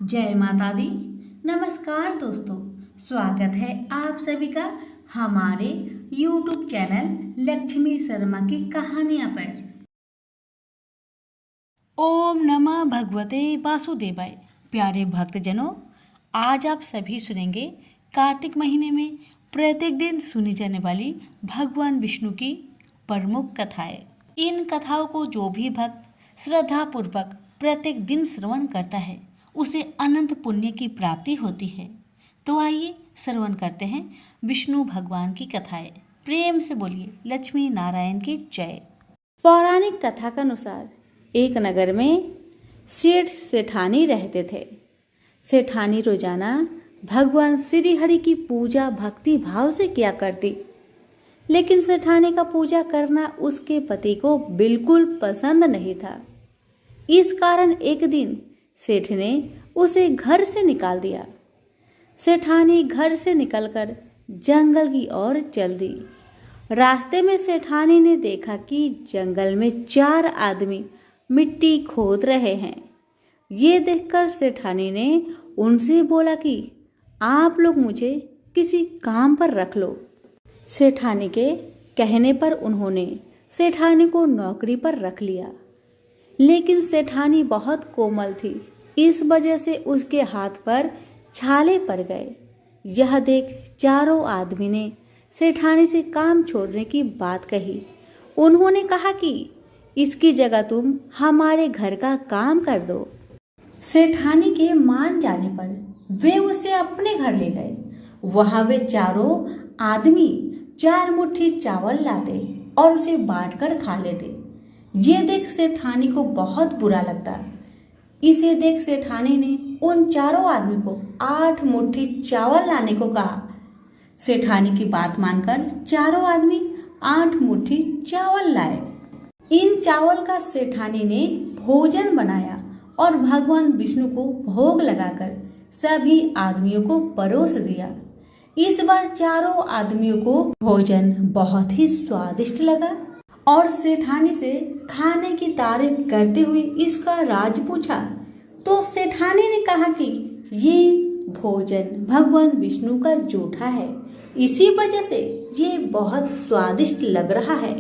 जय माता दी। नमस्कार दोस्तों, स्वागत है आप सभी का हमारे YouTube चैनल लक्ष्मी शर्मा की कहानियां पर। ओम नमः भगवते वासुदेवाय। प्यारे भक्तजनों, आज आप सभी सुनेंगे कार्तिक महीने में प्रत्येक दिन सुनी जाने वाली भगवान विष्णु की प्रमुख कथाएं। इन कथाओं को जो भी भक्त श्रद्धा पूर्वक प्रत्येक दिन श्रवण करता है उसे अनंत पुण्य की प्राप्ति होती है। तो आइए श्रवण करते हैं विष्णु भगवान की कथाएं। प्रेम से बोलिए लक्ष्मी नारायण की जय। पौराणिक कथा के अनुसार एक नगर में सेठ सेठानी रहते थे। सेठानी रोजाना भगवान श्री हरि की पूजा भक्ति भाव से किया करती, लेकिन सेठानी का पूजा करना उसके पति को बिल्कुल पसंद नहीं था। इस कारण एक दिन सेठ ने उसे घर से निकाल दिया। सेठानी घर से निकलकर जंगल की ओर चल दी। रास्ते में सेठानी ने देखा कि जंगल में 4 आदमी मिट्टी खोद रहे हैं। ये देखकर सेठानी ने उनसे बोला कि आप लोग मुझे किसी काम पर रख लो। सेठानी के कहने पर उन्होंने सेठानी को नौकरी पर रख लिया, लेकिन सेठानी बहुत कोमल थी, इस वजह से उसके हाथ पर छाले पड़ गए। यह देख 4 आदमी ने सेठानी से काम छोड़ने की बात कही। उन्होंने कहा कि इसकी जगह तुम हमारे घर का काम कर दो। सेठानी के मान जाने पर वे उसे अपने घर ले गए। वहां वे 4 आदमी 4 मुट्ठी चावल लाते और उसे बांटकर खा लेते। ये देख सेठानी को बहुत बुरा लगता। इसे देख सेठानी ने उन 4 आदमी को 8 मुट्ठी चावल लाने को कहा। सेठानी की बात मानकर 4 आदमी 8 मुट्ठी चावल लाए। इन चावल का सेठानी ने भोजन बनाया और भगवान विष्णु को भोग लगाकर सभी आदमियों को परोस दिया। इस बार 4 आदमियों को भोजन बहुत ही स्वादिष्ट लगा और सेठानी से खाने की तारीफ करते हुए इसका राज पूछा। तो सेठानी ने कहा कि ये भोजन भगवान विष्णु का जूठा है, इसी वजह से ये बहुत स्वादिष्ट लग रहा है।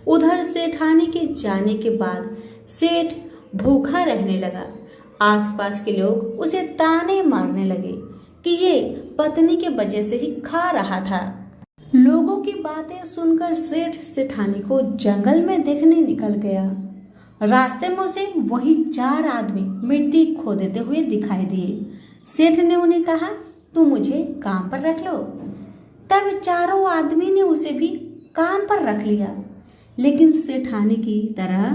उधर सेठानी के जाने के बाद सेठ भूखा रहने लगा। आसपास के लोग उसे ताने मारने लगे कि ये पत्नी के वजह से ही खा रहा था। लोगों की बातें सुनकर सेठ सेठानी को जंगल में देखने निकल गया। रास्ते में उसे वही 4 आदमी मिट्टी खोदते हुए दिखाई दिए। सेठ ने उन्हें कहा, तुम मुझे काम पर रख लो। तब 4 आदमी ने उसे भी काम पर रख लिया, लेकिन सेठानी की तरह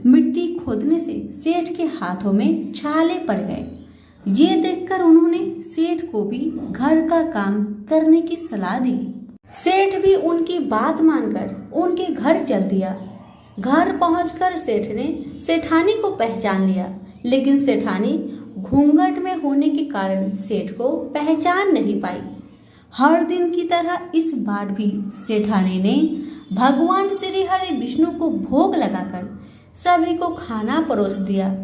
मिट्टी खोदने से सेठ के हाथों में छाले पड़ गए। ये देखकर उन्होंने सेठ को भी घर का काम करने की सलाह दी। सेठ भी उनकी बात मानकर उनके घर चल दिया। घर पहुंचकर सेठ ने सेठानी को पहचान लिया, लेकिन सेठानी घूंघट में होने के कारण सेठ को पहचान नहीं पाई। हर दिन की तरह इस बार भी सेठानी ने भगवान श्री हरि विष्णु को भोग लगाकर सभी को खाना परोस दिया।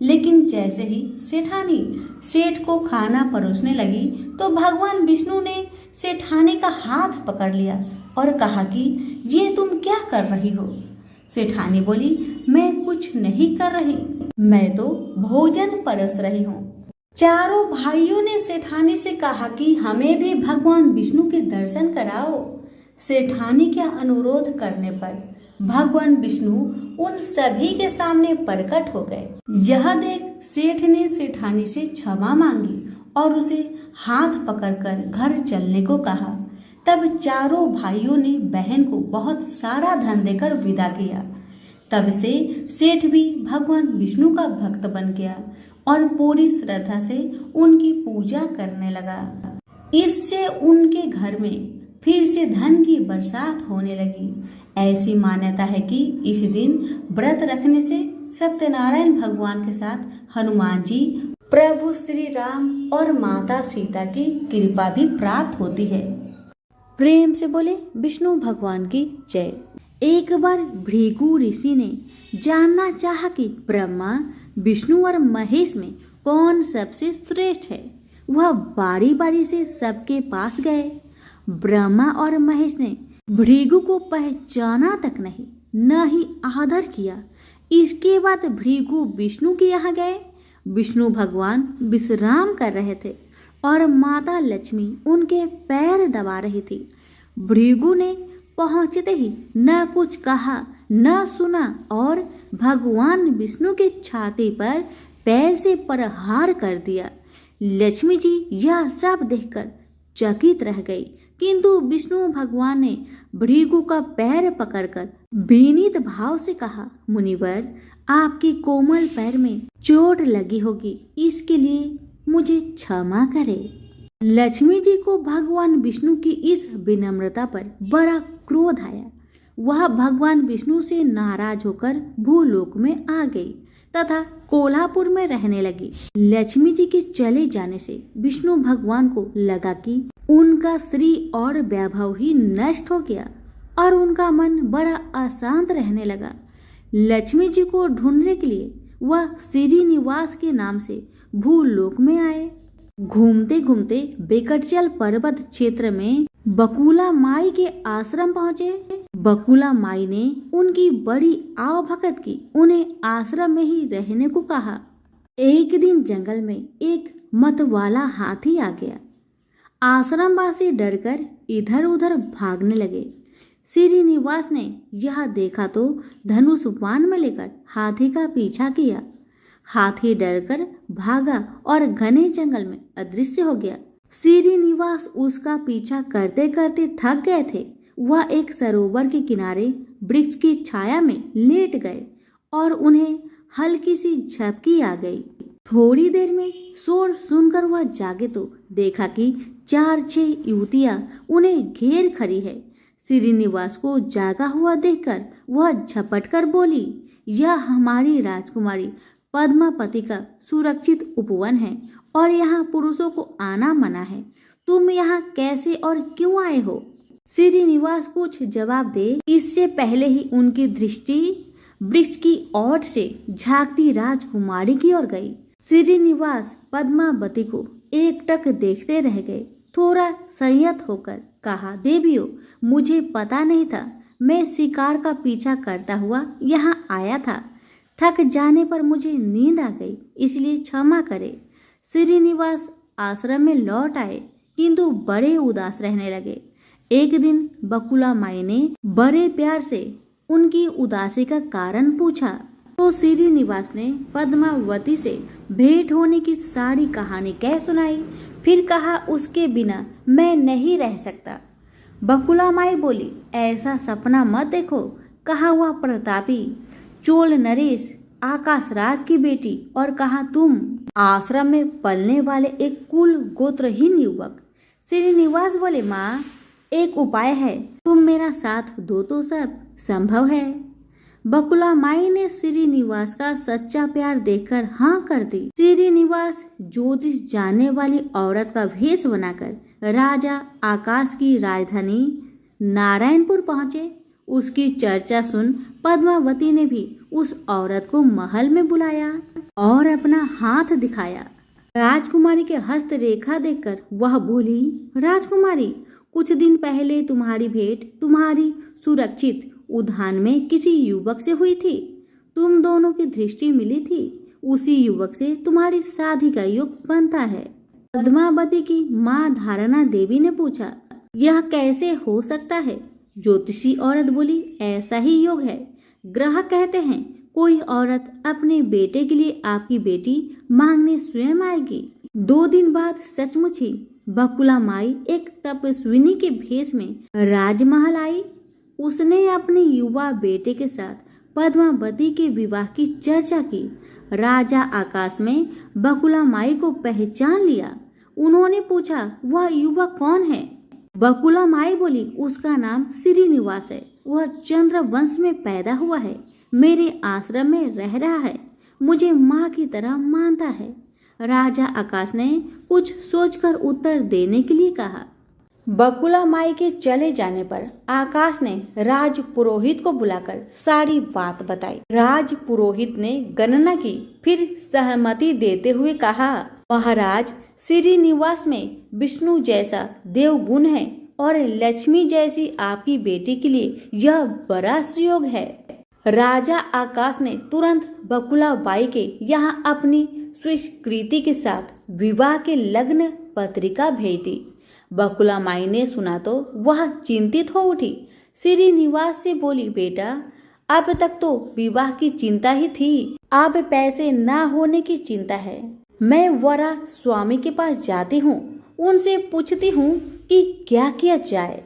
लेकिन जैसे ही सेठानी सेठ को खाना परोसने लगी तो भगवान विष्णु ने सेठानी का हाथ पकड़ लिया और कहा कि ये तुम क्या कर रही हो। सेठानी बोली, मैं कुछ नहीं कर रही, मैं तो भोजन परोस रही हूँ। 4 भाइयों ने सेठानी से कहा कि हमें भी भगवान विष्णु के दर्शन कराओ। सेठानी के अनुरोध करने पर भगवान विष्णु उन सभी के सामने प्रकट हो गए। यह देख सेठ ने सेठानी से क्षमा मांगी और उसे हाथ पकड़कर घर चलने को कहा। तब 4 भाइयों ने बहन को बहुत सारा धन देकर विदा किया। तब से सेठ भी भगवान विष्णु का भक्त बन गया और पूरी श्रद्धा से उनकी पूजा करने लगा। इससे उनके घर में फिर से धन की बरसात होने लगी। ऐसी मान्यता है कि इस दिन व्रत रखने से सत्यनारायण भगवान के साथ हनुमान जी, प्रभु श्री राम और माता सीता की कृपा भी प्राप्त होती है। प्रेम से बोले विष्णु भगवान की जय। एक बार भृगु ऋषि ने जानना चाहा कि ब्रह्मा, विष्णु और महेश में कौन सबसे श्रेष्ठ है। वह बारी बारी से सबके पास गए। ब्रह्मा और महेश ने भृगु को पहचाना तक नहीं, न ही आदर किया। इसके बाद भृगु विष्णु के यहाँ गए। विष्णु भगवान विश्राम कर रहे थे और माता लक्ष्मी उनके पैर दबा रही थी। भृगु ने पहुंचते ही न कुछ कहा न सुना और भगवान विष्णु की छाती पर पैर से प्रहार कर दिया। लक्ष्मी जी यह सब देखकर चकित रह गई, किंतु विष्णु भगवान ने भृगु का पैर पकड़कर विनीत भाव से कहा, मुनिवर, आपके कोमल पैर में चोट लगी होगी, इसके लिए मुझे क्षमा करें। लक्ष्मी जी को भगवान विष्णु की इस विनम्रता पर बड़ा क्रोध आया। वह भगवान विष्णु से नाराज होकर भूलोक में आ गई तथा कोल्हापुर में रहने लगी। लक्ष्मी जी के चले जाने से विष्णु भगवान को लगा कि उनका श्री और वैभव ही नष्ट हो गया और उनका मन बड़ा अशांत रहने लगा। लक्ष्मी जी को ढूंढने के लिए वह श्रीनिवास के नाम से भूलोक में आए। घूमते घूमते बेकटचल पर्वत क्षेत्र में बकुला माई के आश्रम पहुँचे। बकुला माई ने उनकी बड़ी आवभगत की, उन्हें आश्रम में ही रहने को कहा। एक दिन जंगल में एक मतवाला हाथी आ गया। आश्रमवासी डरकर इधर उधर भागने लगे। श्रीनिवास ने यह देखा तो धनुष बाण में लेकर हाथी का पीछा किया। हाथी डरकर भागा और घने जंगल में अदृश्य हो गया। श्रीनिवास उसका पीछा करते करते थक गए थे। वह एक सरोवर के किनारे वृक्ष की छाया में लेट गए और उन्हें हल्की सी झपकी आ गई। थोड़ी देर में शोर सुनकर वह जागे तो देखा कि 4-6 युवतियां उन्हें घेर खड़ी है। श्रीनिवास को जागा हुआ देखकर वह झपटकर बोली, यह हमारी राजकुमारी पद्मापति का सुरक्षित उपवन है और यहाँ पुरुषों को आना मना है। तुम यहाँ कैसे और क्यों आए हो? श्रीनिवास कुछ जवाब दे इससे पहले ही उनकी दृष्टि वृक्ष की ओट से झांकती राजकुमारी की ओर गई। श्रीनिवास पद्मावती को एकटक देखते रह गए। थोड़ा संयत होकर कहा, देवियों, मुझे पता नहीं था, मैं शिकार का पीछा करता हुआ यहाँ आया था। थक जाने पर मुझे नींद आ गई, इसलिए क्षमा करे। श्रीनिवास आश्रम में लौट आए, किंतु बड़े उदास रहने लगे। एक दिन बकुला माई ने बड़े प्यार से उनकी उदासी का कारण पूछा तो श्रीनिवास ने पद्मावती से भेंट होने की सारी कहानी कह सुनाई। फिर कहा, उसके बिना मैं नहीं रह सकता। बकुला माई बोली, ऐसा सपना मत देखो। कहा हुआ प्रतापी चोल नरेश आकाश राज की बेटी और कहा तुम आश्रम में पलने वाले एक कुल गोत्रहीन युवक। श्रीनिवास बोले, माँ, एक उपाय है, तुम मेरा साथ दो तो सब संभव है। बकुला माई ने श्रीनिवास का सच्चा प्यार देखकर हाँ कर दी। श्रीनिवास ज्योतिष जानने वाली औरत का भेष बनाकर राजा आकाश की राजधानी नारायणपुर पहुँचे। उसकी चर्चा सुन पद्मावती ने भी उस औरत को महल में बुलाया और अपना हाथ दिखाया। राजकुमारी के हस्तरेखा देखकर वह बोली, राजकुमारी, कुछ दिन पहले तुम्हारी भेंट तुम्हारी सुरक्षित उद्यान में किसी युवक से हुई थी। तुम दोनों की दृष्टि मिली थी। उसी युवक से तुम्हारी शादी का योग बनता है। पद्मावती की माँ धारणा देवी ने पूछा, यह कैसे हो सकता है? ज्योतिषी औरत बोली, ऐसा ही योग है। ग्रह कहते हैं कोई औरत अपने बेटे के लिए आपकी बेटी मांगने स्वयं आएगी। 2 दिन बाद सचमुच ही बकुला माई एक तपस्विनी के भेष में राजमहल आई। उसने अपने युवा बेटे के साथ पद्मावती के विवाह की चर्चा की। राजा आकाश में बकुला माई को पहचान लिया। उन्होंने पूछा, वह युवक कौन है? बकुला माई बोली, उसका नाम श्रीनिवास है। वह चंद्र वंश में पैदा हुआ है, मेरे आश्रम में रह रहा है, मुझे माँ की तरह मानता है। राजा आकाश ने कुछ सोचकर उत्तर देने के लिए कहा। बकुला माई के चले जाने पर आकाश ने राज पुरोहित को बुलाकर सारी बात बताई। राज पुरोहित ने गणना की, फिर सहमति देते हुए कहा, महाराज, श्रीनिवास में विष्णु जैसा देवगुण है और लक्ष्मी जैसी आपकी बेटी के लिए यह बड़ा सुयोग है। राजा आकाश ने तुरंत बकुला बाई के यहाँ अपनी स्वीकृति के साथ विवाह के लग्न पत्रिका भेज दी। बकुला माई ने सुना तो वह चिंतित हो उठी। श्रीनिवास से बोली, बेटा, अब तक तो विवाह की चिंता ही थी, अब पैसे ना होने की चिंता है। मैं वरा स्वामी के पास जाती हूँ, उनसे पूछती हूँ कि क्या किया जाए।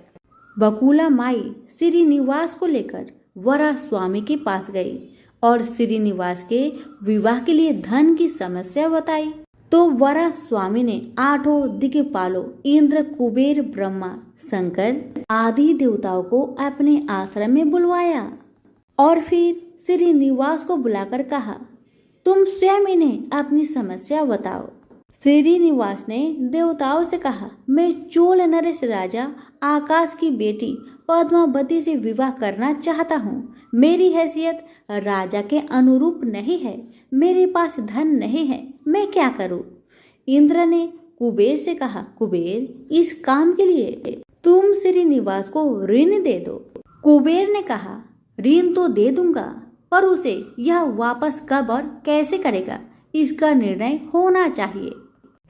बकुला माई श्रीनिवास को लेकर वरा स्वामी के पास गई और श्रीनिवास के विवाह के लिए धन की समस्या बताई। तो वरा स्वामी ने 8 दिक्पालों इंद्र, कुबेर, ब्रह्मा, शंकर आदि देवताओं को अपने आश्रम में बुलवाया और फिर श्रीनिवास को बुलाकर कहा, तुम स्वयं इन्हें अपनी समस्या बताओ। श्रीनिवास ने देवताओं से कहा, मैं चोल नरेश राजा आकाश की बेटी पद्मावती से विवाह करना चाहता हूँ। मेरी हैसियत राजा के अनुरूप नहीं है, मेरे पास धन नहीं है, मैं क्या करूँ। इंद्र ने कुबेर से कहा, कुबेर, इस काम के लिए तुम श्रीनिवास को ऋण दे दो। कुबेर ने कहा, ऋण तो दे दूंगा, पर उसे यह वापस कब और कैसे करेगा, इसका निर्णय होना चाहिए।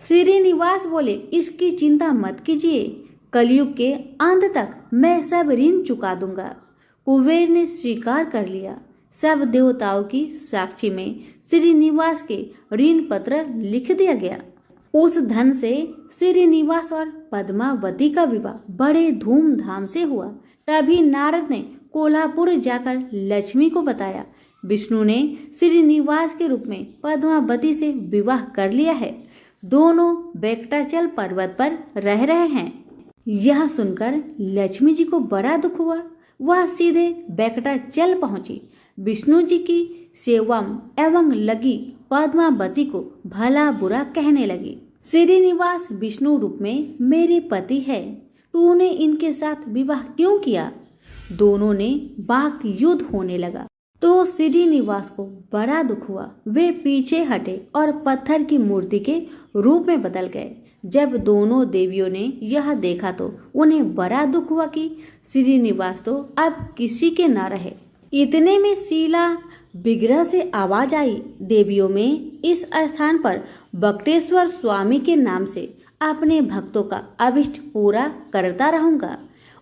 श्रीनिवास बोले, इसकी चिंता मत कीजिए, कलयुग के अंत तक मैं सब ऋण चुका दूंगा। कुबेर ने स्वीकार कर लिया। सब देवताओं की साक्षी में श्रीनिवास के ऋण पत्र लिख दिया गया। उस धन से श्रीनिवास और पद्मावती का विवाह बड़े धूमधाम से हुआ। तभी नारद ने कोल्हापुर जाकर लक्ष्मी को बताया, विष्णु ने श्रीनिवास के रूप में पद्मावती से विवाह कर लिया है। दोनों वेंकटाचल पर्वत पर रह रहे हैं। यह सुनकर लक्ष्मी जी को बड़ा दुख हुआ। वह सीधे वेंकटाचल पहुंची। विष्णु जी की सेवा एवं लगी पद्मावती को भला बुरा कहने लगी। श्रीनिवास विष्णु रूप में मेरे पति है, तूने इनके साथ विवाह क्यों किया। दोनों ने वाक युद्ध होने लगा तो श्रीनिवास को बड़ा दुख हुआ। वे पीछे हटे और पत्थर की मूर्ति के रूप में बदल गए। जब दोनों देवियों ने यह देखा तो उन्हें बड़ा दुख हुआ कि श्रीनिवास तो अब किसी के न रहे। इतने में शीला विग्रह से आवाज आई, देवियों में इस स्थान पर बक्टेश्वर स्वामी के नाम से अपने भक्तों का अभिष्ट पूरा करता रहूंगा।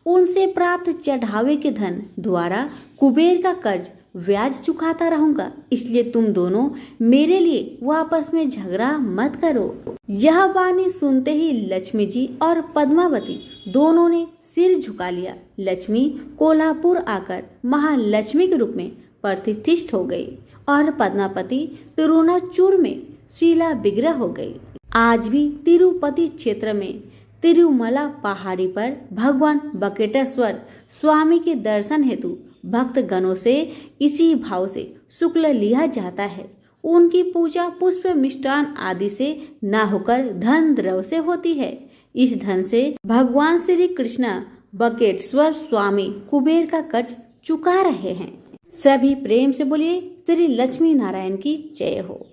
उनसे प्राप्त चढ़ावे के धन द्वारा कुबेर का कर्ज ब्याज चुकाता रहूंगा। इसलिए तुम दोनों मेरे लिए वापस में झगड़ा मत करो। यह वाणी सुनते ही लक्ष्मी जी और पद्मावती दोनों ने सिर झुका लिया। लक्ष्मी कोल्हापुर आकर महालक्ष्मी के रूप में प्रतिष्ठित हो गई और पद्मावती तिरुनाचूर में शीला विग्रह हो गई। आज भी तिरुपति क्षेत्र में तिरुमला पहाड़ी पर भगवान बकेटेश्वर स्वामी के दर्शन हेतु भक्त गणों से इसी भाव से शुक्ल लिया जाता है। उनकी पूजा पुष्प, मिष्टान आदि से न होकर धन द्रव्य से होती है। इस धन से भगवान श्री कृष्ण बकेटेश्वर स्वामी कुबेर का कर्ज चुका रहे हैं। सभी प्रेम से बोलिए, श्री लक्ष्मी नारायण की जय हो।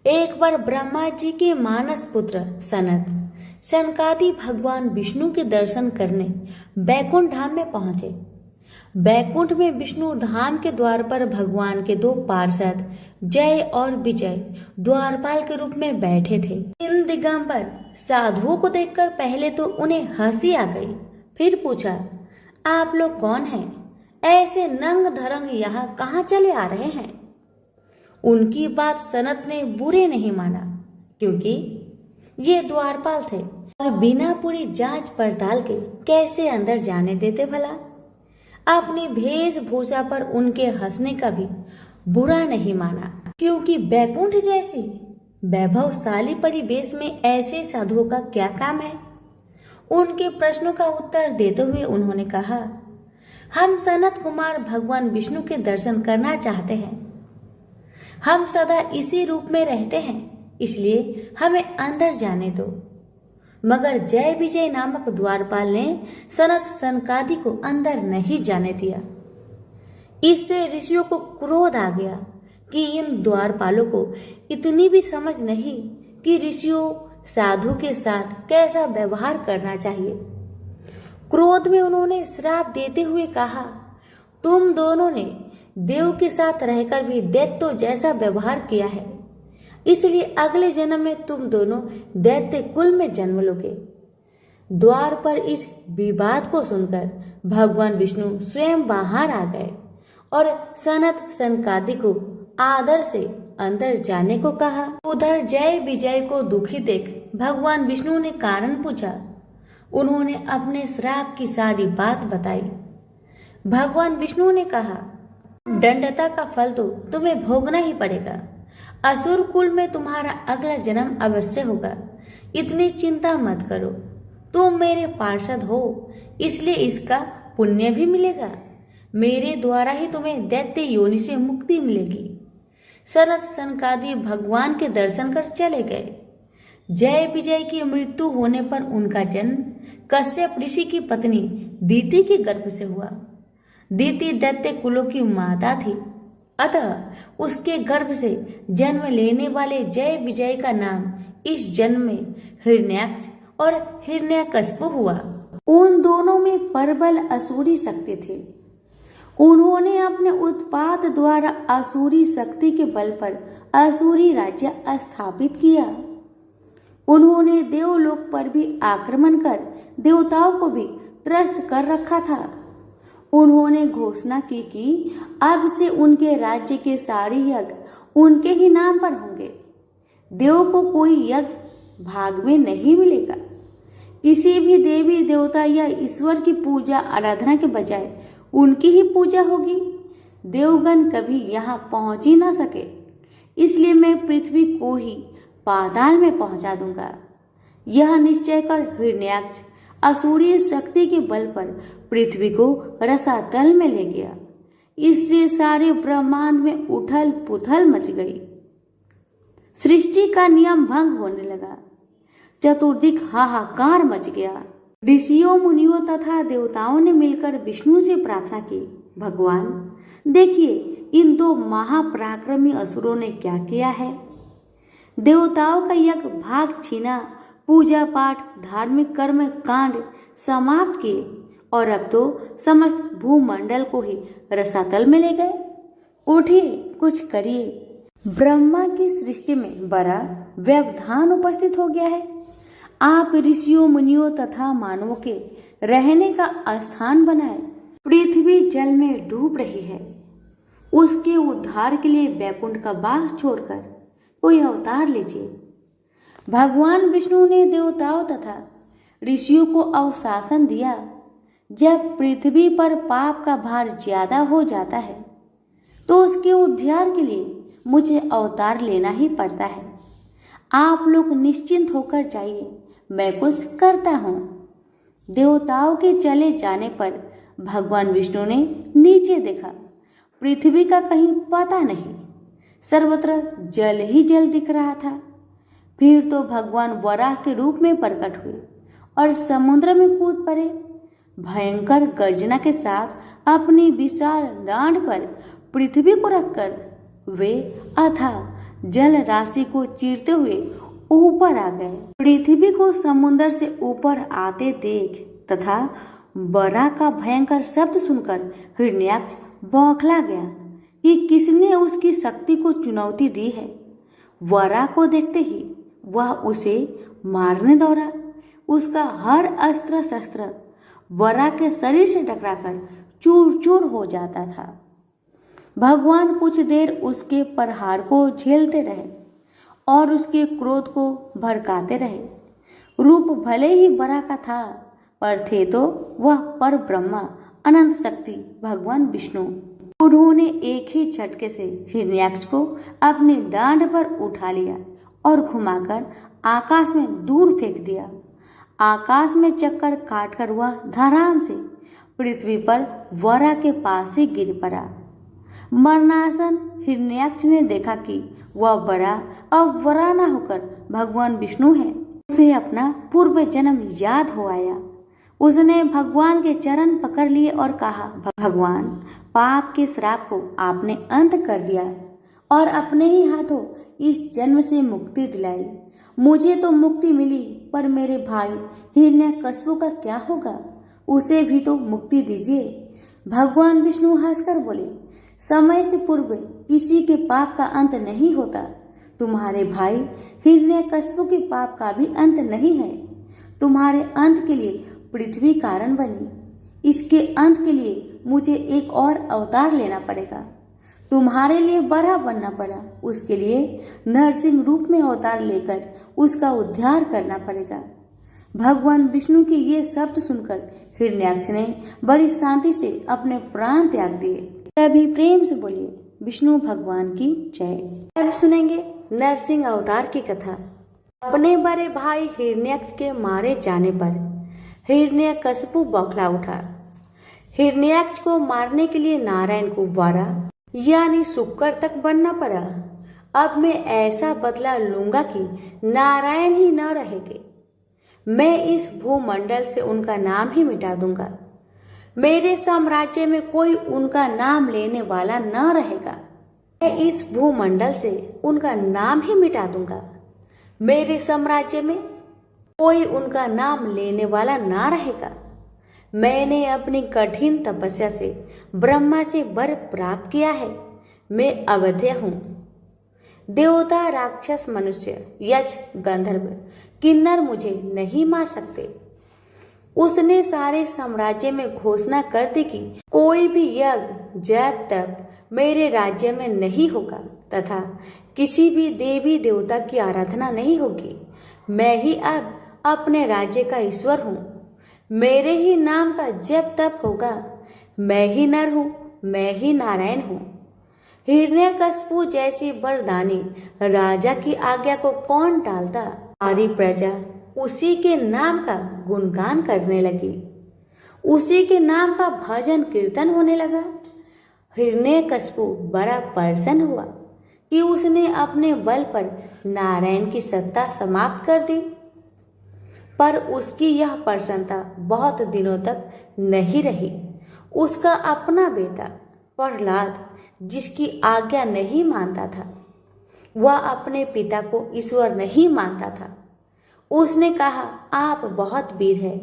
एक बार ब्रह्मा जी के मानस पुत्र सनत सनकादि भगवान विष्णु के दर्शन करने बैकुंठ धाम में पहुंचे। बैकुंठ में विष्णु धाम के द्वार पर भगवान के 2 पार्षद जय और विजय द्वारपाल के रूप में बैठे थे। इन दिगंबर साधुओं को देखकर पहले तो उन्हें हंसी आ गई, फिर पूछा, आप लोग कौन हैं? ऐसे नंग धरंग यहाँ कहाँ चले आ रहे हैं? उनकी बात सनत ने बुरे नहीं माना, क्योंकि ये द्वारपाल थे और बिना पूरी जांच पड़ताल के कैसे अंदर जाने देते भला। अपनी वेशभूषा पर उनके हंसने का भी बुरा नहीं माना, क्योंकि बैकुंठ जैसे वैभवशाली परिवेश में ऐसे साधुओं का क्या काम है। उनके प्रश्नों का उत्तर देते हुए उन्होंने कहा, हम सनत कुमार भगवान विष्णु के दर्शन करना चाहते हैं। हम सदा इसी रूप में रहते हैं, इसलिए हमें अंदर जाने दो। मगर जय विजय नामक द्वारपाल ने सनत सनकादि को अंदर नहीं जाने दिया। इससे ऋषियों को क्रोध आ गया कि इन द्वारपालों को इतनी भी समझ नहीं कि ऋषियों साधु के साथ कैसा व्यवहार करना चाहिए। क्रोध में उन्होंने श्राप देते हुए कहा, तुम दोनों ने देव के साथ रहकर भी दैत्य जैसा व्यवहार किया है, इसलिए अगले जन्म में तुम दोनों दैत्य कुल में जन्म लोगे। द्वार पर इस विवाद को सुनकर भगवान विष्णु स्वयं बाहर आ गए और सनत सनकादि को आदर से अंदर जाने को कहा। उधर जय विजय को दुखी देख भगवान विष्णु ने कारण पूछा। उन्होंने अपने श्राप की सारी बात बताई। भगवान विष्णु ने कहा, दंडता का फल तो तुम्हें भोगना ही पड़ेगा। असुर कुल में तुम्हारा अगला जन्म अवश्य होगा। इतनी चिंता मत करो, तुम मेरे पार्षद हो, इसलिए इसका पुण्य भी मिलेगा। मेरे द्वारा ही तुम्हें दैत्य योनि से मुक्ति मिलेगी। सनत सनकादि भगवान के दर्शन कर चले गए। जय विजय की मृत्यु होने पर उनका जन्म कश्यप ऋषि की पत्नी दीति के गर्भ से हुआ। दीति दैत्य कुलों की माता थी, अतः उसके गर्भ से जन्म लेने वाले जय विजय का नाम इस जन्म में हिरण्याक्ष और हिरण्यकशिपु हुआ। उन दोनों में प्रबल असुरी शक्ति थी। उन्होंने अपने उत्पात द्वारा असुरी शक्ति के बल पर असुरी राज्य स्थापित किया। उन्होंने देवलोक पर भी आक्रमण कर देवताओं को भी त्रस्त कर रखा था। उन्होंने घोषणा की कि अब से उनके राज्य के सारे यज्ञ उनके ही नाम पर होंगे। देव को कोई यज्ञ भाग में नहीं मिलेगा। किसी भी देवी देवता या ईश्वर की पूजा आराधना के बजाय उनकी ही पूजा होगी। देवगण कभी यहाँ पहुंच ही ना सके, इसलिए मैं पृथ्वी को ही पाताल में पहुंचा दूंगा। यह निश्चय कर हिरण्याक्ष असुरीय शक्ति के बल पर पृथ्वी को रसातल में ले गया। इससे सारे ब्रह्मांड में उथल पुथल मच गई। सृष्टि का नियम भंग होने लगा। चतुर्दिक हाहाकार मच गया। ऋषियों मुनियों तथा देवताओं ने मिलकर विष्णु से प्रार्थना की, भगवान देखिए, इन दो महापराक्रमी असुरों ने क्या किया है। देवताओं का यज्ञ भाग छीना, पूजा पाठ धार्मिक कर्म कांड समाप्त किए और अब तो समस्त भूमंडल को ही रसातल में ले गए। उठिए, कुछ करिए। ब्रह्मा की सृष्टि में बड़ा व्यवधान उपस्थित हो गया है। आप ऋषियों मुनियों तथा मानवों के रहने का स्थान बनाए। पृथ्वी जल में डूब रही है। उसके उद्धार के लिए वैकुंठ का बाग छोड़कर कोई अवतार लीजिए। भगवान विष्णु ने देवताओं तथा ऋषियों को अवशासन दिया। जब पृथ्वी पर पाप का भार ज्यादा हो जाता है तो उसके उद्धार के लिए मुझे अवतार लेना ही पड़ता है। आप लोग निश्चिंत होकर जाइए, मैं कुछ करता हूँ। देवताओं के चले जाने पर भगवान विष्णु ने नीचे देखा। पृथ्वी का कहीं पता नहीं, सर्वत्र जल ही जल दिख रहा था। फिर तो भगवान वराह के रूप में प्रकट हुए और समुद्र में कूद पड़े। भयंकर गर्जना के साथ अपनी विशाल डांड पर पृथ्वी को रखकर वे अथाह जल राशि को चीरते हुए ऊपर आ गए। पृथ्वी को समुद्र से ऊपर आते देख तथा वराह का भयंकर शब्द सुनकर हिरण्याक्ष बौखला गया कि किसने उसकी शक्ति को चुनौती दी है। वराह को देखते ही वह उसे मारने दौड़ा। उसका हर अस्त्र शस्त्र वराह के शरीर से टकराकर चूर चूर हो जाता था। भगवान कुछ देर उसके प्रहार को झेलते रहे और उसके क्रोध को भड़काते रहे। रूप भले ही वराह का था, पर थे तो वह पर ब्रह्मा अनंत शक्ति भगवान विष्णु। उन्होंने एक ही झटके से हिरण्याक्ष को अपने डांड पर उठा लिया और घुमाकर आकाश में दूर फेंक दिया। आकाश में चक्कर काटकर वह धड़ाम से पृथ्वी पर वराह के पास ही गिर पड़ा। मरणासन हिरण्याक्ष ने देखा कि वह वराह अब वराह न होकर भगवान विष्णु है। उसे अपना पूर्व जन्म याद हो आया। उसने भगवान के चरण पकड़ लिए और कहा, भगवान, पाप के श्राप को आपने अंत कर दिया और अपने ही हाथों इस जन्म से मुक्ति दिलाई। मुझे तो मुक्ति मिली, पर मेरे भाई हिरण्यकश्यप का क्या होगा? उसे भी तो मुक्ति दीजिए। भगवान विष्णु हंसकर बोले, समय से पूर्व किसी के पाप का अंत नहीं होता। तुम्हारे भाई हिरण्यकश्यप के पाप का भी अंत नहीं है। तुम्हारे अंत के लिए पृथ्वी कारण बनी। इसके अंत के लिए मुझे एक और अवतार लेना पड़ेगा। तुम्हारे लिए बड़ा बनना पड़ा। उसके लिए नरसिंह रूप में अवतार लेकर उसका उद्धार करना पड़ेगा। भगवान विष्णु के ये शब्द सुनकर हिरण्याक्ष ने बड़ी शांति से अपने प्राण त्याग दिए। सभी प्रेम से बोलिए, विष्णु भगवान की जय। अब सुनेंगे नरसिंह अवतार की कथा। अपने बड़े भाई हिरण्याक्ष के मारे जाने पर हिरण्यकश्यप बौखला उठा। हिरण्याक्ष को मारने के लिए नारायण को वारा यानी शुक्र तक बनना पड़ा। अब मैं ऐसा बदला लूंगा कि नारायण ही न रहेंगे। मैं इस भूमंडल से उनका नाम ही मिटा दूंगा। मेरे साम्राज्य में कोई उनका नाम लेने वाला न रहेगा। मैं इस भूमंडल से उनका नाम ही मिटा दूंगा। मेरे साम्राज्य में कोई उनका नाम लेने वाला ना रहेगा। मैंने अपनी कठिन तपस्या से ब्रह्मा से वर प्राप्त किया है। मैं अवध्य हूँ। देवता, राक्षस, मनुष्य, यक्ष, गंधर्व, किन्नर मुझे नहीं मार सकते। उसने सारे साम्राज्य में घोषणा कर दी कि कोई भी यज्ञ, जप, तप मेरे राज्य में नहीं होगा तथा किसी भी देवी देवता की आराधना नहीं होगी। मैं ही अब अपने राज्य का ईश्वर हूँ। मेरे ही नाम का जप तप होगा। मैं ही नर हूँ, मैं ही नारायण हूँ। हिरण्यकश्यप जैसी वरदानी राजा की आज्ञा को कौन टालता? सारी प्रजा उसी के नाम का गुणगान करने लगी। उसी के नाम का भजन कीर्तन होने लगा। हिरण्यकश्यप बड़ा प्रसन्न हुआ कि उसने अपने बल पर नारायण की सत्ता समाप्त कर दी। पर उसकी यह प्रसन्नता बहुत दिनों तक नहीं रही। उसका अपना बेटा प्रहलाद, जिसकी आज्ञा नहीं मानता था, वह अपने पिता को ईश्वर नहीं मानता था। उसने कहा, आप बहुत वीर हैं,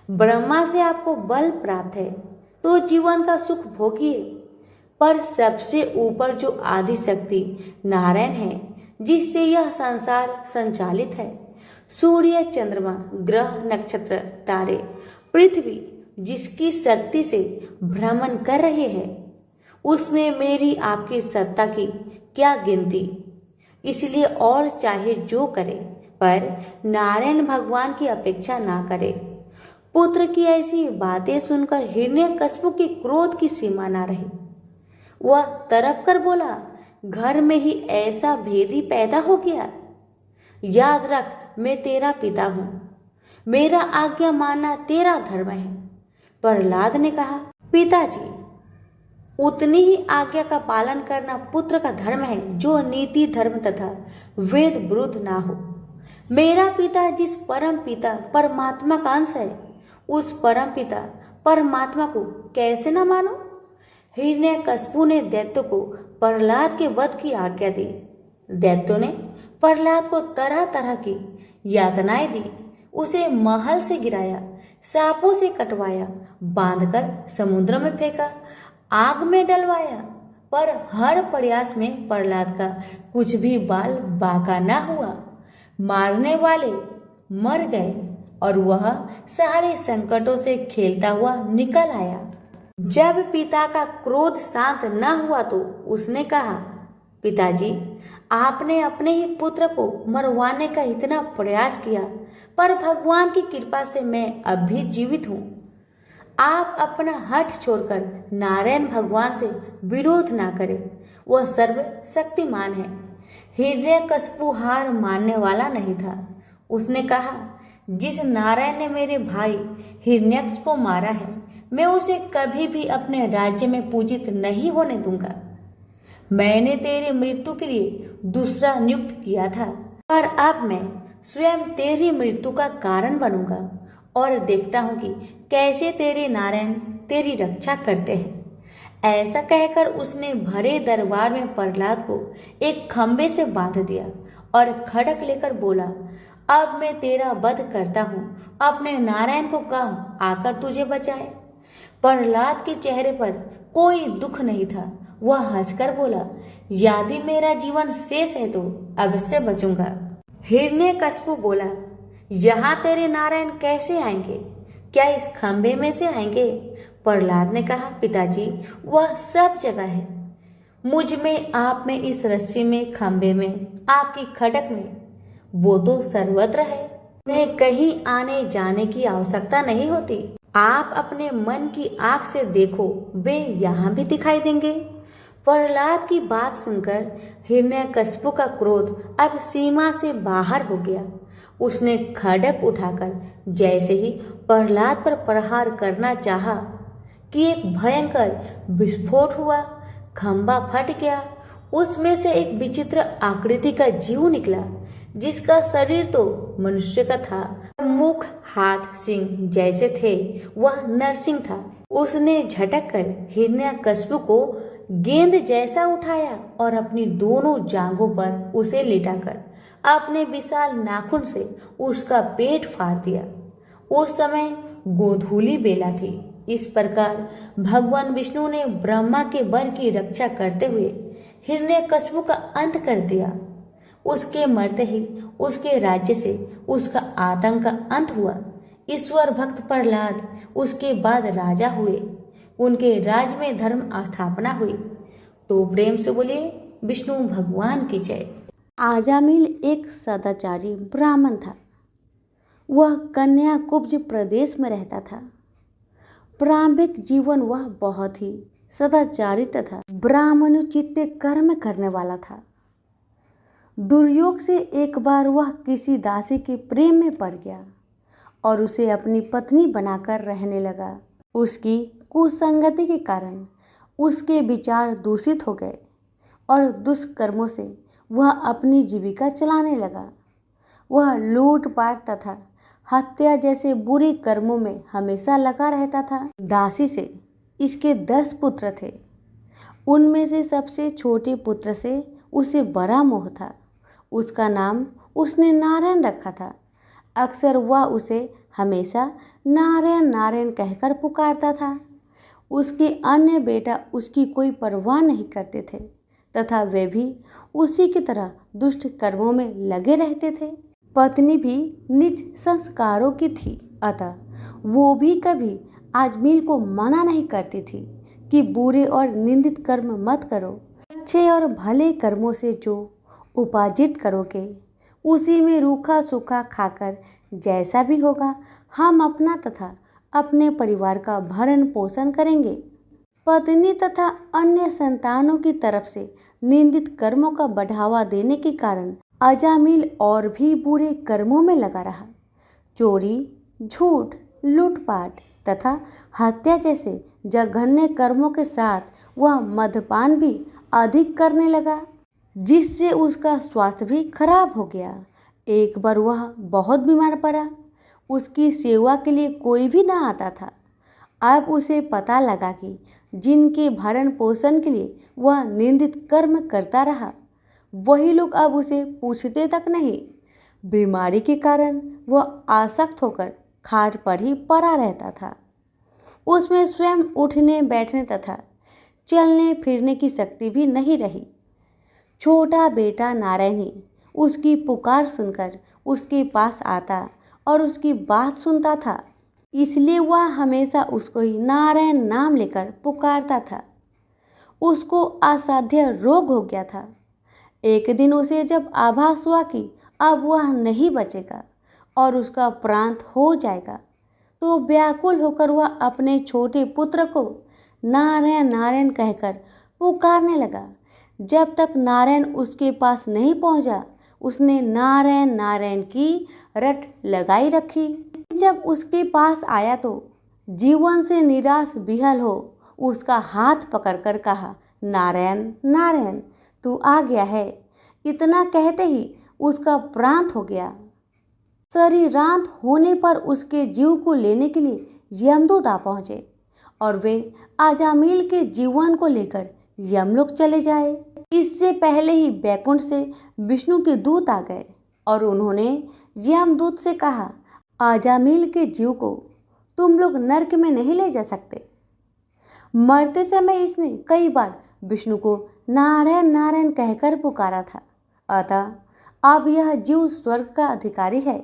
ब्रह्मा से आपको बल प्राप्त है तो जीवन का सुख भोगिए। पर सबसे ऊपर जो आदि शक्ति नारायण है, जिससे यह संसार संचालित है, सूर्य, चंद्रमा, ग्रह, नक्षत्र, तारे, पृथ्वी जिसकी शक्ति से भ्रमण कर रहे हैं, उसमें मेरी आपकी सत्ता की क्या गिनती। इसलिए और चाहे जो करे, पर नारायण भगवान की अपेक्षा ना करे। पुत्र की ऐसी बातें सुनकर हिरण्यकश्यप के क्रोध की सीमा ना रही। वह तड़प कर बोला, घर में ही ऐसा भेदी पैदा हो गया। याद रख, मैं तेरा पिता हूँ। मेरा आज्ञा मानना तेरा धर्म है। प्रहलाद ने कहा, पिताजी, उतनी ही आज्ञा का पालन करना पुत्र का धर्म है जो नीति, धर्म तथा वेद विरुद्ध ना हो। मेरा पिता जिस परम पिता परमात्मा का अंश है, उस परम पिता परमात्मा को कैसे न मानो। हिरण्यकश्यप ने दैत्य को प्रहलाद के वध की आज्ञा दी। दैत्यों ने प्रहलाद को तरह तरह की यातनाएं दी। उसे महल से गिराया, सांपों से कटवाया, बांधकर समुद्र में फेंका, आग में डलवाया, पर हर प्रयास में प्रहलाद का कुछ भी बाल बांका न हुआ। मारने वाले मर गए और वह सारे संकटों से खेलता हुआ निकल आया। जब पिता का क्रोध शांत न हुआ तो उसने कहा, पिताजी, आपने अपने ही पुत्र को मरवाने का इतना प्रयास किया, पर भगवान की कृपा से मैं अब भी जीवित हूँ। आप अपना हठ छोड़कर नारायण भगवान से विरोध ना करें, वह सर्वशक्तिमान है। हिरण्यकश्यप हार मानने वाला नहीं था। उसने कहा, जिस नारायण ने मेरे भाई हिरण्याक्ष को मारा है, मैं उसे कभी भी अपने राज्य में पूजित नहीं होने दूंगा। मैंने तेरी मृत्यु के लिए दूसरा नियुक्त किया था, पर अब मैं स्वयं तेरी मृत्यु का कारण बनूंगा और देखता हूं कि कैसे तेरे नारायण तेरी रक्षा करते हैं। ऐसा कहकर उसने भरे दरबार में प्रहलाद को एक खंबे से बांध दिया और खड़क लेकर बोला, अब मैं तेरा वध करता हूँ, अपने नारायण को कह आकर तुझे बचाए। प्रहलाद के चेहरे पर कोई दुख नहीं था। वह हंसकर बोला, यदि मेरा जीवन शेष है तो अवश्य बचूंगा। हिरण्यकशिपु बोला, यहाँ तेरे नारायण कैसे आएंगे? क्या इस खंबे में से आएंगे? प्रहलाद ने कहा, पिताजी वह सब जगह है, मुझ में, आप में, इस रस्सी में, खंबे में, आपकी खटक में, वो तो सर्वत्र है। उन्हें कहीं आने जाने की आवश्यकता नहीं होती। आप अपने मन की आंख से देखो, वे यहाँ भी दिखाई देंगे। प्रहलाद की बात सुनकर हिरण्यकशिपु का क्रोध अब सीमा से बाहर हो गया। उसने खड्ग उठाकर जैसे ही प्रहलाद पर प्रहार करना चाहा कि एक भयंकर विस्फोट हुआ। खंबा फट गया। उसमें से एक विचित्र आकृति का जीव निकला, जिसका शरीर तो मनुष्य का था, मुख, हाथ, सिंह जैसे थे। वह नरसिंह था। उसने झटक कर हिरण्यकशिपु को गेंद जैसा उठाया और अपनी दोनों जांघों पर उसे लिटाकर अपने विशाल नाखून से उसका पेट फाड़ दिया। उस समय गोधूली बेला थी। इस प्रकार भगवान विष्णु ने ब्रह्मा के वर की रक्षा करते हुए हिरण्यकशिपु का अंत कर दिया। उसके मरते ही उसके राज्य से उसका आतंक का अंत हुआ। ईश्वर भक्त प्रहलाद उसके बाद राजा हुए। उनके राज्य में धर्म स्थापना हुई। तो प्रेम से बोलिए विष्णु भगवान की जय। आजामिल एक सदाचारी ब्राह्मण था। वह कन्याकुब्ज प्रदेश में रहता था। प्रारंभिक जीवन वह बहुत ही सदाचारी तथा ब्राह्मणोचित कर्म करने वाला था। दुर्योग से एक बार वह किसी दासी के प्रेम में पड़ गया और उसे अपनी पत्नी बनाकर रहने लगा। उसकी कुसंगति के कारण उसके विचार दूषित हो गए और दुष्कर्मों से वह अपनी जीविका चलाने लगा। वह लूटपाट तथा हत्या जैसे बुरे कर्मों में हमेशा लगा रहता था। दासी से इसके 10 पुत्र थे। उनमें से सबसे छोटे पुत्र से उसे बड़ा मोह था। उसका नाम उसने नारायण रखा था। अक्सर वह उसे हमेशा नारायण नारायण कहकर पुकारता था। उसके अन्य बेटा उसकी कोई परवाह नहीं करते थे तथा वे भी उसी की तरह दुष्ट कर्मों में लगे रहते थे। पत्नी भी नीच संस्कारों की थी, अतः वो भी कभी आजमील को मना नहीं करती थी कि बुरे और निंदित कर्म मत करो। अच्छे और भले कर्मों से जो उपार्जित करोगे उसी में रूखा सूखा खाकर जैसा भी होगा हम अपना तथा अपने परिवार का भरण पोषण करेंगे। पत्नी तथा अन्य संतानों की तरफ से निंदित कर्मों का बढ़ावा देने के कारण अजामिल और भी बुरे कर्मों में लगा रहा। चोरी, झूठ, लूटपाट तथा हत्या जैसे जघन्य कर्मों के साथ वह मद्यपान भी अधिक करने लगा, जिससे उसका स्वास्थ्य भी खराब हो गया। एक बार वह बहुत बीमार पड़ा। उसकी सेवा के लिए कोई भी न आता था। अब उसे पता लगा कि जिनके भरण पोषण के लिए वह निंदित कर्म करता रहा, वही लोग अब उसे पूछते तक नहीं। बीमारी के कारण वह आसक्त होकर खाट पर ही पड़ा रहता था। उसमें स्वयं उठने बैठने तथा चलने फिरने की शक्ति भी नहीं रही। छोटा बेटा नारायण ही उसकी पुकार सुनकर उसके पास आता और उसकी बात सुनता था, इसलिए वह हमेशा उसको ही नारायण नाम लेकर पुकारता था। उसको असाध्य रोग हो गया था। एक दिन उसे जब आभास हुआ कि अब वह नहीं बचेगा और उसका प्रांत हो जाएगा, तो व्याकुल होकर वह अपने छोटे पुत्र को नारायण नारायण कहकर पुकारने लगा। जब तक नारायण उसके पास नहीं पहुंचा, उसने नारायण नारायण की रट लगाई रखी। जब उसके पास आया तो जीवन से निराश विहल हो उसका हाथ पकड़कर कहा, नारायण नारायण तू आ गया है। इतना कहते ही उसका प्रांत हो गया। सारी रात होने पर उसके जीव को लेने के लिए यमदूत आ पहुंचे और वे आजामिल के जीवन को लेकर यमलोक चले जाए। इससे पहले ही बैकुंठ से विष्णु के दूत आ गए और उन्होंने यमदूत से कहा, आजामिल के जीव को तुम लोग नरक में नहीं ले जा सकते। मरते समय इसने कई बार विष्णु को नारायण नारायण कहकर पुकारा था, अतः अब यह जीव स्वर्ग का अधिकारी है।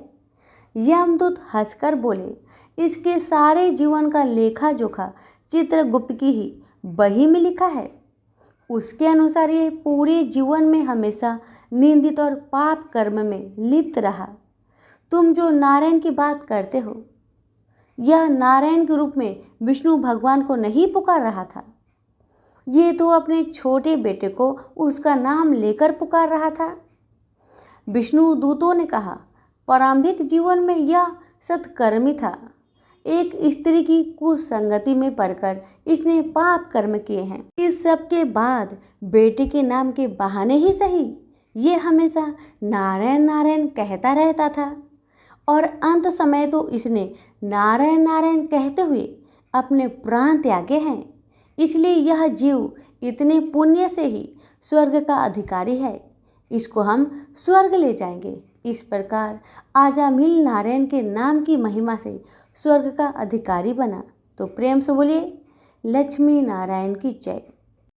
यमदूत हंसकर बोले, इसके सारे जीवन का लेखा जोखा चित्रगुप्त की ही बही में लिखा है। उसके अनुसार ये पूरे जीवन में हमेशा निंदित और पाप कर्म में लिप्त रहा। तुम जो नारायण की बात करते हो, यह नारायण के रूप में विष्णु भगवान को नहीं पुकार रहा था, ये तो अपने छोटे बेटे को उसका नाम लेकर पुकार रहा था। विष्णु दूतों ने कहा, प्रारंभिक जीवन में यह सत्कर्मी था। एक स्त्री की कुसंगति में पड़कर इसने पाप कर्म किए हैं। इस सब के बाद बेटे के नाम के बहाने ही सही ये हमेशा नारायण नारायण कहता रहता था और अंत समय तो इसने नारायण नारायण कहते हुए अपने प्राण त्यागे हैं। इसलिए यह जीव इतने पुण्य से ही स्वर्ग का अधिकारी है। इसको हम स्वर्ग ले जाएंगे। इस प्रकार आजामिल नारायण के नाम की महिमा से स्वर्ग का अधिकारी बना। तो प्रेम से बोलिए, लक्ष्मी नारायण की जय।